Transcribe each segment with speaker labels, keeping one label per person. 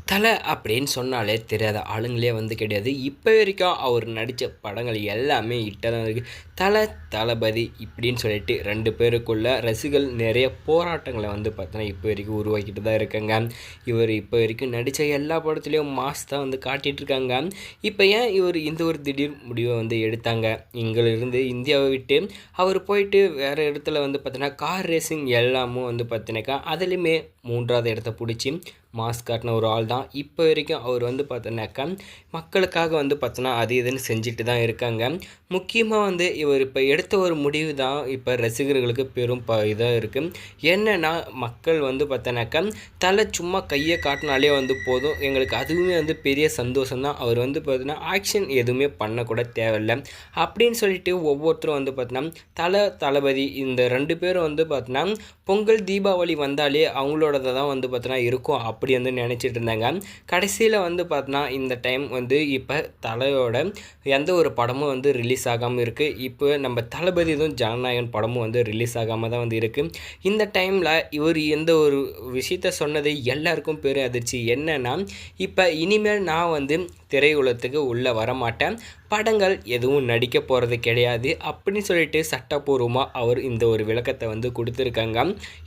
Speaker 1: தலை அப்படின்னு சொன்னாலே தெரியாத ஆளுங்களே வந்து கிடையாது. இப்போ வரைக்கும் அவர் நடித்த படங்கள் எல்லாமே ஹிட்டாக தான் இருக்குது. தளபதி இப்படின்னு சொல்லிட்டு 2 பேருக்குள்ள ரசிகர்கள் நிறைய போராட்டங்களை வந்து பார்த்தோன்னா இப்போ வரைக்கும் உருவாக்கிட்டு தான் இருக்காங்க. இவர் இப்போ வரைக்கும் நடித்த எல்லா படத்துலேயும் மாஸ் தான் வந்து காட்டிகிட்ருக்காங்க. இப்போ ஏன் இவர் இந்த ஒரு திடீர் முடிவை வந்து எடுத்தாங்க? இங்கிலிருந்து இந்தியாவை விட்டு அவர் போயிட்டு வேறு இடத்துல வந்து பார்த்தீங்கன்னா கார் ரேசிங் எல்லாமும் வந்து பார்த்தினாக்கா அதுலேயுமே 3வது இடத்த பிடிச்சி மாஸ் காட்டின ஒரு ஆள் தான். இப்போ வரைக்கும் அவர் வந்து பார்த்தோன்னாக்கா மக்களுக்காக வந்து பார்த்தோன்னா அது இதுன்னு செஞ்சுட்டு தான் இருக்காங்க. முக்கியமாக வந்து இவர் இப்போ எடுத்த ஒரு முடிவு தான் இப்போ ரசிகர்களுக்கு பெரும் இதாக இருக்குது. என்னென்னா மக்கள் வந்து பார்த்தோன்னாக்கா தலை சும்மா கையை காட்டினாலே வந்து போதும், எங்களுக்கு அதுவுமே வந்து பெரிய சந்தோஷம் தான். அவர் வந்து பார்த்தீங்கன்னா ஆக்ஷன் எதுவுமே பண்ணக்கூட தேவையில்லை அப்படின்னு சொல்லிட்டு ஒவ்வொருத்தரும் வந்து பார்த்தோன்னா தளபதி இந்த 2 பேரும் வந்து பார்த்தோன்னா பொங்கல் தீபாவளி வந்தாலே அவங்களோடது தான் வந்து பார்த்தோன்னா இருக்கும் அப்படி வந்து நினச்சிட்டு இருந்தாங்க. கடைசியில் வந்து பார்த்தோன்னா இந்த டைம் வந்து இப்போ தலையோட எந்த ஒரு படமும் வந்து ரிலீஸ் ஆகாமல் இருக்குது. இப்போ நம்ம தளபதி இதுவும் ஜனநாயகன் படமும் வந்து ரிலீஸ் ஆகாமல் தான் வந்து இருக்குது. இந்த டைமில் இவர் எந்த ஒரு விஷயத்த சொன்னது எல்லாருக்கும் பெரும் அதிர்ச்சி. என்னென்னா இப்போ இனிமேல் நான் வந்து திரையுலகத்துக்கு உள்ளே வரமாட்டேன், படங்கள் எதுவும் நடிக்க போகிறது கிடையாது அப்படின்னு சொல்லிட்டு சட்டப்பூர்வமாக அவர் இந்த ஒரு விளக்கத்தை வந்து கொடுத்துருக்காங்க.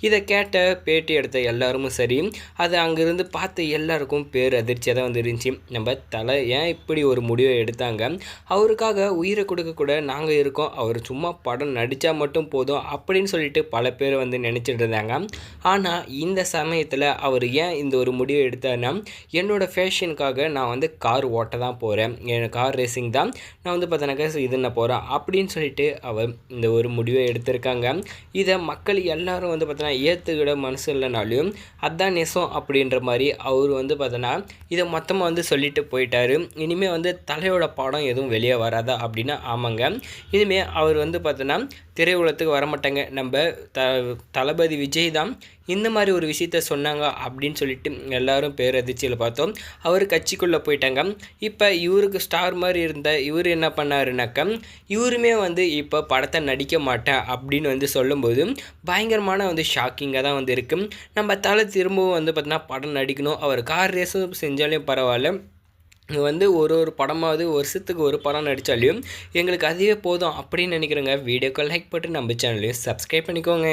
Speaker 1: இதை கேட்ட பேட்டி எடுத்த எல்லாரும் சரி, அது அங்கேருந்து பார்த்த எல்லாருக்கும் பேர் அதிர்ச்சியாக தான் வந்து இருந்துச்சு. நம்ம தலை ஏன் இப்படி ஒரு முடிவை எடுத்தாங்க, அவருக்காக உயிரை கொடுக்க கூட நாங்கள் இருக்கோம், அவர் சும்மா படம் நடித்தா மட்டும் போதும் அப்படின்னு சொல்லிட்டு பல பேர் வந்து நினச்சிட்டு இருந்தாங்க. ஆனால் இந்த சமயத்தில் அவர் ஏன் இந்த ஒரு முடிவை எடுத்தார்னா, என்னோடய ஃபேஷனுக்காக நான் வந்து கார் ஓட்ட தான் போகிறேன், என் கார் ரேசிங் தான் நான் வந்து பார்த்தோன்னாக்கா இது நான் போகிறேன் அப்படின்னு சொல்லிட்டு அவர் இந்த ஒரு முடிவை எடுத்திருக்காங்க. இதை மக்கள் எல்லாரும் வந்து பார்த்தோன்னா ஏற்றுக்கிட மனசு இல்லைனாலும் அதுதான் நெசம் அப்படின்ற மாதிரி அவர் வந்து பார்த்தோன்னா இதை மொத்தமாக வந்து சொல்லிட்டு போயிட்டார். இனிமேல் வந்து தலையோட படம் எதுவும் வெளியே வராதா அப்படின்னா ஆமாங்க, இனிமேல் அவர் வந்து பார்த்தோன்னா திரையுலகத்துக்கு வரமாட்டாங்க. நம்ம தளபதி விஜய் தான் இந்த மாதிரி ஒரு விஷயத்த சொன்னாங்க அப்படின்னு சொல்லிட்டு எல்லாரும் பேரதிர்ச்சியில் பார்த்தோம். அவர் கட்சிக்குள்ளே போயிட்டாங்க. இப்போ இவருக்கு ஸ்டார் மாதிரி இருந்த இவர் என்ன பண்ணாருனாக்கா இவருமே வந்து இப்போ படத்தை நடிக்க மாட்டேன் அப்படின்னு வந்து சொல்லும்போது பயங்கரமான வந்து ஷாக்கிங்காக தான் வந்து இருக்குது. நம்ம தலை திரும்பவும் வந்து பார்த்தோன்னா படம் நடிக்கணும், அவர் கார் ரேஸும் செஞ்சாலும் பரவாயில்ல, வந்து ஒரு படமாவது வருஷத்துக்கு ஒரு படம் நடித்தாலையும் எங்களுக்கு அதுவே போதும் அப்படின்னு நினைக்கிறேங்க. வீடியோக்கு லைக் போட்டு நம்ம சேனலையும் சப்ஸ்கிரைப் பண்ணிக்கோங்க.